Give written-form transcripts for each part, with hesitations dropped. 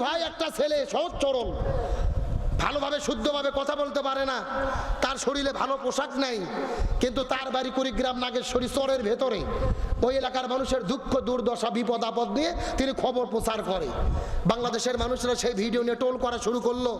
ভাই একটা ছেলে সহজ সরল, ভালোভাবে শুদ্ধভাবে কথা বলতে পারে না, তার শরীরে ভালো পোশাক নাই, কিন্তু তার বাড়ি কুড়িগ্রাম নাগেশ্বরী চরের ভেতরে। ওই এলাকার মানুষের দুঃখ দুর্দশা বিপদ আপদ নিয়ে তিনি খবর প্রচার করে। বাংলাদেশের মানুষরা সেই ভিডিও নিয়ে টোল করা শুরু করলো,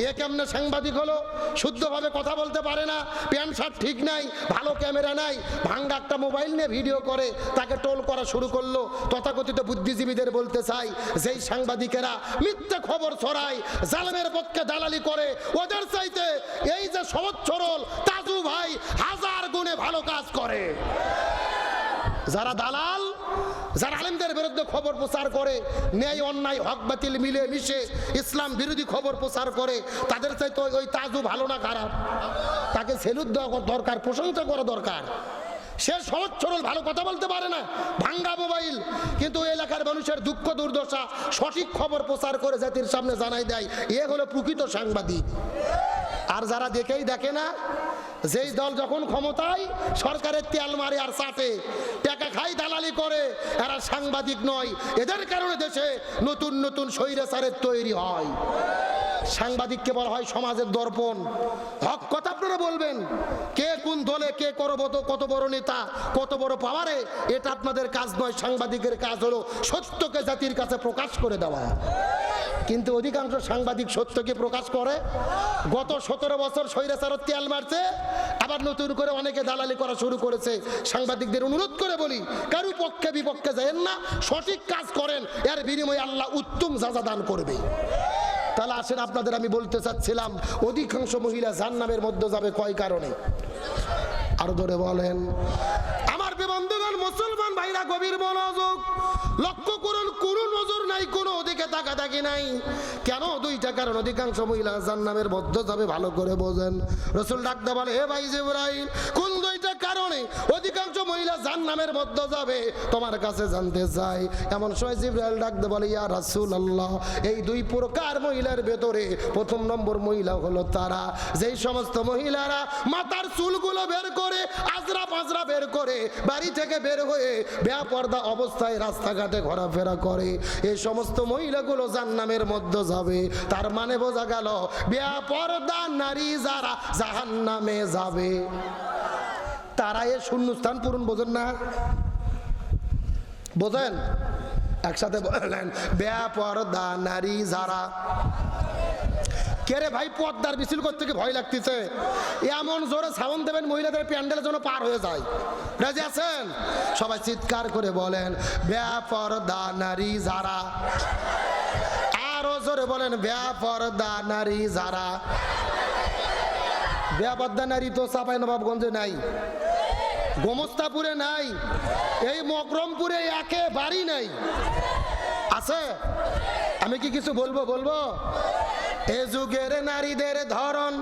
এ কেমনে সাংবাদিক হলো, শুদ্ধভাবে কথা বলতে পারে না, প্যান্ট শার্ট ঠিক নাই, ভালো ক্যামেরা নাই, ভাঙ্গা একটা মোবাইল নিয়ে ভিডিও করে, তাকে টোল করা শুরু করলো। তথাকথিত বুদ্ধিজীবীদের বলতে চাই, যেই সাংবাদিকেরা মিথ্যে খবর ছড়ায়, জালেমের পক্ষে দালালি করে, ওদের চাইতে এই যে সহজ সরল তাজু ভাই হাজার গুণে ভালো কাজ করে। যারা দালাল, যারা আলেমদের বিরুদ্ধে খবর প্রচার করে, ন্যায় অন্যায় হক বাতিল মিলে মিশে ইসলাম বিরোধী খবর প্রচার করে, তাদের চাইতে ওই তাজু ভালো না খারাপ? তাকে সেলুট দেওয়া দরকার, প্রশংসা করা দরকার। সে সহজ সরল ভালো কথা বলতে পারে না, ভাঙ্গা মোবাইল, কিন্তু এলাকার মানুষের দুঃখ দুর্দশা সঠিক খবর প্রচার করে জাতির সামনে জানাই দেয়, এ হলো প্রকৃত সাংবাদিক। আর যারা দেখেই দেখে না, যেই দল যখন ক্ষমতায় সরকারের তেল মারে আর চাটে, টাকা খাই, দালালি করে, এরা সাংবাদিক নয়। এদের কারণে দেশে নতুন নতুন স্বৈরাচারের তৈরি হয়। সাংবাদিককে বলা হয় সমাজের দর্পণ। হক কথা আপনারা বলবেন, কে কোন দলে, কে কত বড় নেতা, কত বড় পাওয়ারে, এটা আপনাদের কাজ নয়। সাংবাদিকের কাজ হলো সত্যকে জাতির কাছে প্রকাশ করে দেওয়া। কিন্তু অধিকাংশ সাংবাদিক সত্যকে প্রকাশ করে। গত 17 বছর স্বৈরাচারের তেল মারছে, আবার নতুন করে অনেকে দালালি করা শুরু করেছে। সাংবাদিকদের অনুরোধ করে বলি, কারো পক্ষে বিপক্ষে যায়েন না, সঠিক কাজ করেন, এর বিনিময়ে আল্লাহ উত্তম সাজা দান করবে। তাহলে আসেন, আপনাদের আমি বলতে চাচ্ছিলাম, অধিকাংশ মহিলা জাহান্নামের মধ্যে যাবে কয় কারণে? আরো ধরে বলেন। আমার বন্ধুগণ, মুসলমান ভাইরা, গভীর মনোযোগ লক্ষ্য করুন, কোন নজর নাই, কোন ওদিকে তাকাতাকি নাই। কেন? দুইটা কারণ অধিকাংশ মহিলা জাহান্নামের মধ্যে যাবে, ভালো করে বোঝেন। রাসূল ডাকতে বলে, হে ভাই জিবরাইল, কোন দুইটা কারণে অধিকাংশ মহিলা জাহান্নামের মধ্যে যাবে তোমার কাছে জানতে চাই। এমন সময় জিবরাইল ডাকতে বলে, ইয়া রাসূলুল্লাহ, এই দুই প্রকার মহিলার ভেতরে প্রথম নম্বর মহিলা হলো তারা, যেই সমস্ত মহিলারা মাথার চুলগুলো বের করে, আজরা পাজরা বের করে, বাড়ি থেকে বের হয়ে বেপরদা অবস্থায় রাস্তাঘাটে ঘোরাফেরা করে, এই সমস্ত মহিলাগুলো জাহান্নামের মধ্যে যাবে। তার মানে বোঝা গেল, বেপরদা নারী যারা জাহান্নামে যাবে, তারা এ শূন্যস্থান পূরণ। বোঝেন না? বোঝেন? একসাথে বলেন, বেপরদা নারী যারা। কে রে ভাই, পর্দার মিছিল করতে কি ভয় লাগতেছে? এমন জোরে সাউন্ড দেবেন মহিলাদের প্যান্ডেলের জন্য পার হয়ে যায়। রাজি আছেন? সবাই চিৎকার করে বলেন, বেপরদা নারী যারা। আরো জোরে বলেন, বেপরদা নারী যারা। বেপরদা নারী তো চাঁপাইনবাবগঞ্জে নাই, গোমস্তাপুরে নাই, এই মকরমপুরে একেবারেই নাই। আছে? আমি কি কিছু বলবো? এ যুগের নারীদের ধরন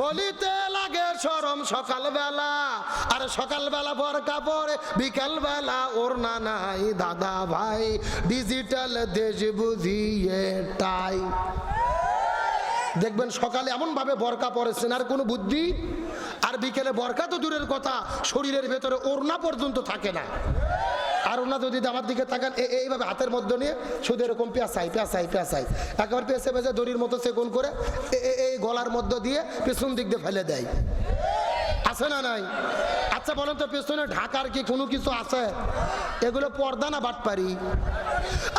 বলিতে লাগে শরম, সকালবেলা আর সকালবেলা বোরকা পরে, বিকালবেলা ওড়না নাই। দাদা ভাই, ডিজিটাল দেশ বুঝিয়ে টাই। দেখবেন সকালে এমন ভাবে বোরকা পরেছেন, আর কোনো বুদ্ধি, আর বিকেলে বোরকা তো দূরের কথা, শরীরের ভেতরে ওড়না পর্যন্ত থাকে না। আর ওনা যদি আমার দিকে তাকান, এইভাবে হাতের মধ্যে নিয়ে শুধু এরকম পেঁচাই একেবারে পেঁচে পেঁচে দড়ির মতো সেগুন করে এই গলার মধ্যে দিয়ে পেছন দিক দিয়ে ফেলে দেয়। আছে না নাই? আচ্ছা বলেন তো, পেছনে ঢাকার কি কোনো কিছু আছে? এগুলো পর্দা না বাটপারি?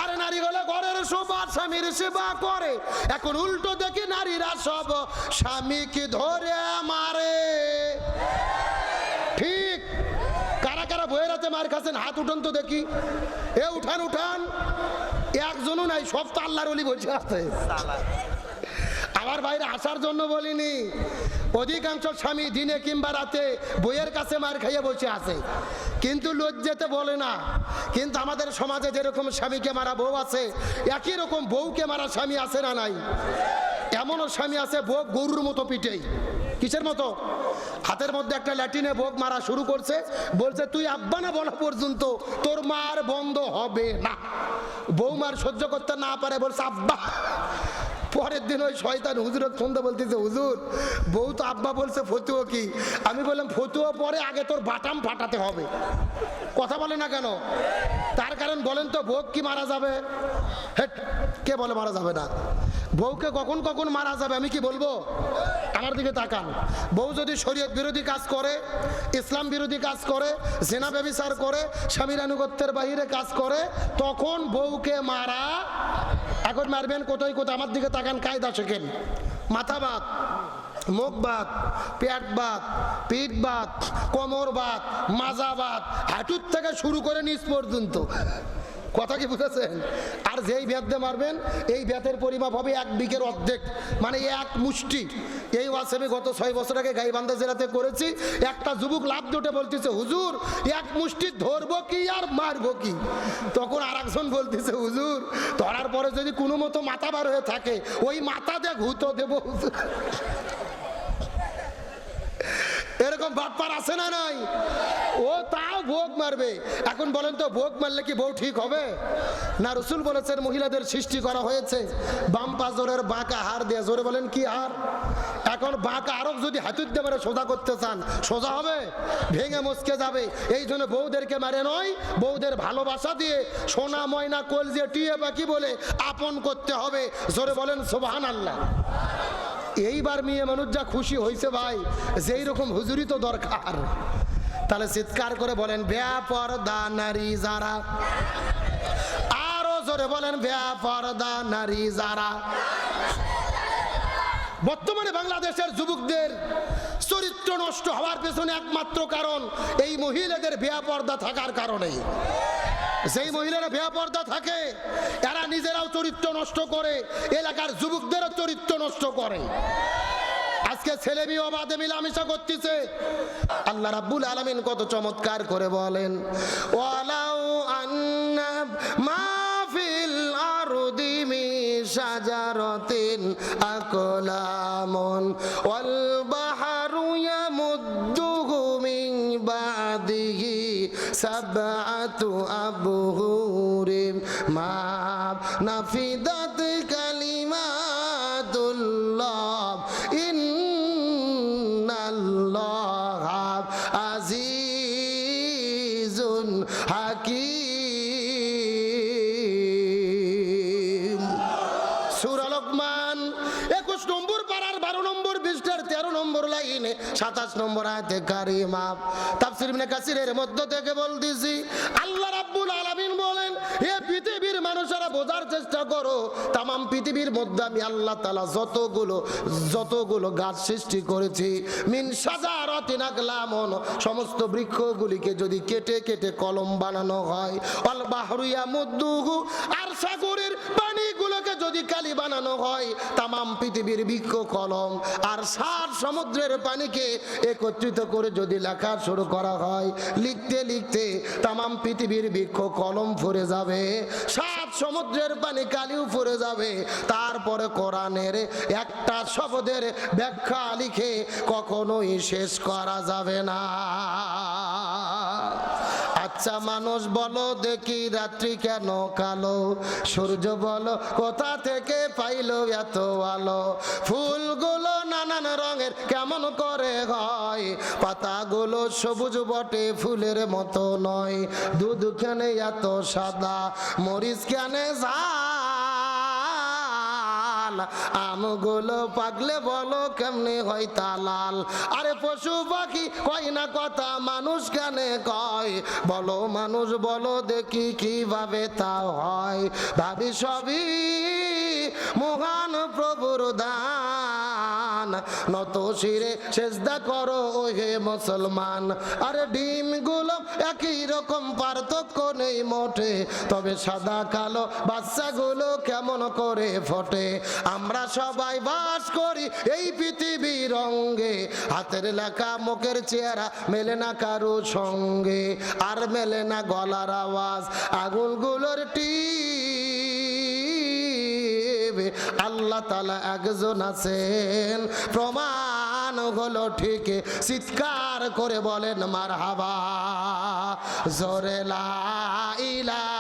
আরে নারী হলে ঘরের শোভা, স্বামীর সেবা করে। এখন উল্টো দেখি নারীরা সব স্বামীকে ধরে মারে। ঠিক? কারা কারা বইয়ের হাতে মার খাচ্ছেন হাত উঠান তো দেখি। এ উঠান। একজনও নাই, সব তো আল্লাহর ওলি বসে আছে। আমার বাইরে আসার জন্য বলিনি, অধিকাংশ স্বামী দিনে কিংবা রাতে বইয়ের কাছে মার খাইয়ে বসে আছে, কিন্তু লজ্জাতে বলে না। কিন্তু আমাদের সমাজে যেরকম স্বামীকে মারা বউ আছে, একই রকম বউকে মারা স্বামী আছে না নাই? এমনও স্বামী আছে বউ গরুর মতো পিটেই। কিসের মতো? হাতের মধ্যে একটা ল্যাটিনে বোক মারা শুরু করছে, বলছে তুই আব্বা না বলা পর্যন্ত তোর মার বন্ধ হবে না। বউ মার সহ্য করতে না পারে, বলছে আব্বা। পরের দিন ওই শয়তান হুজুরের ফোনটা বলতেছে, হুজুর বউ তো আব্বা বলছে, ফতুয়া কি? আমি বললাম ফতুয়া পরে, আগে তোর বাটাম ফাটাতে হবে। কথা বলে না কেন? তার কারণ বলেন তো, ভোগ কি মারা যাবে? হেট, কে বলে মারা যাবে না? বউকে কখন কখন মারা যাবে আমি কি বলবো? আমার দিকে তাকান। বউ যদি শরীয়ত বিরোধী কাজ করে, ইসলাম বিরোধী কাজ করে, জেনা ব্যভিচার করে, স্বামীর আনুগত্যের বাহিরে কাজ করে, তখন বউকে মারা। এখন মারবেন কোথায় কোথায়? আমার দিকে তাকান, কায়দা শেখেন। মাথা বাত, মুখ বাত, পেট বাত, পিঠ বাত, কোমর বাত, মাজা বাত, হাঁটুর থেকে শুরু করে নিচ পর্যন্ত। কথা কি বুঝেছেন? আর যেই ব্যাত দিয়ে মারবেন, এই ব্যাতের পরিমাপ হবে 1 বিঘের অর্ধেক, মানে 1 মুষ্টি। এই ওয়াজ আমি গত 6 বছর আগে গাইবান্ধা জেলাতে করেছি। একটা যুবক লাভ দুটে বলতেছে, হুজুর 1 মুষ্টি ধরবো কি আর মারবো কি? তখন আর একজন বলতেছে, হুজুর ধরার পরে যদি কোনো মতো মাথা বার হয়ে থাকে, ওই মাথা দিয়ে ঘুতো দেবো হুজুর। এরকম বাটপার আছে না নাই? ও তাও ভোগ মারবে। এখন বলেন তো, ভোগ মারলে কি বউ ঠিক হবে না? রসুল বলেছেন মহিলাদের সৃষ্টি করা হয়েছে বাম পাজরের বাঁকা হাড় দিয়ে। জোরে বলেন কি হাড়? এখন বাঁকা আরব যদি হাতুর দিয়ে মেরে সোজা করতে চান, সোজা হবে? ভেঙে মচকে যাবে। এই জন্য বউদেরকে মারে নয়, বউদের ভালোবাসা দিয়ে সোনা ময়না কলজে টিয়ে পাখি বলে আপন করতে হবে। জোরে বলেন সুবহানাল্লাহ। এইবার মেয়ে মানুষ যা খুশি হয়েছে ভাই, যেই রকম হুজুরি তো দরকার। তাহলে চিৎকার করে বলেন বেপরদা নারী যারা, আরো জোরে বলেন বেপরদা নারী যারা। বর্তমানে বাংলাদেশের যুবকদের চরিত্র নষ্ট হওয়ার পেছনে একমাত্র কারণ এই মহিলাদের বেপরদা থাকার কারণে। যেই মহিলারা বেপরদা থাকে, এরা নিজেরাও চরিত্র নষ্ট করে, এলাকার যুবকদেরও চরিত্র নষ্ট করে। আজকে ছেলে মেয়ে বাদে মিলামিশা করতেছে। আল্লাহ রাব্বুল আলামিন কত চমৎকার করে বলেন, ওয়ালাউ আন্না মা ফিল আরদি মিন শাজারাতিন আকলামুন ওয়াল বাহরু ইয়ামুদ্দুহু মিন বাদিহি সাবআতু আবহুরিম মা নাফিদাত কালিমাতুল্লাহ ইন্নাল্লাহা আজিজুন হাকীম। সূরা লোকমান 21 নম্বর পারার 12 নম্বর পৃষ্ঠার 13 নম্বর লাইনে 27 নম্বর আয়াতে কারিমা। তাফসীর ইবনে কাসিরের মধ্য থেকে বলতেছি, আল্লাহ রাব্বুল আলামিন বলেন, হে পৃথিবীর মানুষেরা বোঝার চেষ্টা করো, তাম পৃথিবীর মধ্যে আমি আল্লাহ তাআলা যতগুলো গাছ সৃষ্টি করেছি, মিন শাজারাতিন আকলামুন, সমস্ত বৃক্ষগুলিকে যদি কেটে কেটে কলম বানানো হয়, আল বাহরু ইয়ামুদ্দুহু, আর সাগরের পানিগুলোকে যদি কালি বানানো হয়, তাম পৃথিবীর বৃক্ষ কলম, আর 7 সমুদ্রের পানিকে একত্রিত করে যদি লেখা শুরু করা হয়, লিখতে লিখতে তাম পৃথিবীর বৃক্ষ কলম ফুরে যাবে, 7 সমুদ্রের পানি কালিও ফুরে যাবে। তারপরে কোরআনের একটা শব্দের ব্যাখ্যা লিখে কখনোই শেষ করা যাবে না। আচ্ছা মানুষ বলো দেখি, রাত্রি কেন কালো? সূর্য বলো কোথা থেকে পাইলো এত আলো? ফুলগুলো নানান রঙের কেমন করে হয়? পাতাগুলো সবুজ বটে ফুলের মতো নয়। দুধ কেন এত সাদা? মরিচ কেন ঝাল? আমগুলো পাকলে বলো কেমনে হয় তা লাল? আরে পশু পাখি কয় না কথা, মানুষ কেন কয়? বলো মানুষ বলো দেখি কিভাবে তা হয়? ভাবি সবই মহান প্রভুর দান, নত শিরে সেজদা করো ও হে মুসলমান। আরে ডিমগুলো একই রকম, পার্থক্য নেই মোটে, তবে সাদা কালো বাচ্চাগুলো কেমন করে ফোটে? আমরা সবাই বাস করি এই পৃথিবীর রঙে, হাতের লেখা মুখের চেহারা মেলে না কারো সঙ্গে, আর মেলে না গলার আওয়াজ আগুনগুলোর টিপ। আল্লাহ তাআলা একজন আছেন, প্রমাণ হলো ঠিক, চিৎকার করে বলেন মারহাবা, জোরে লা ইলাহা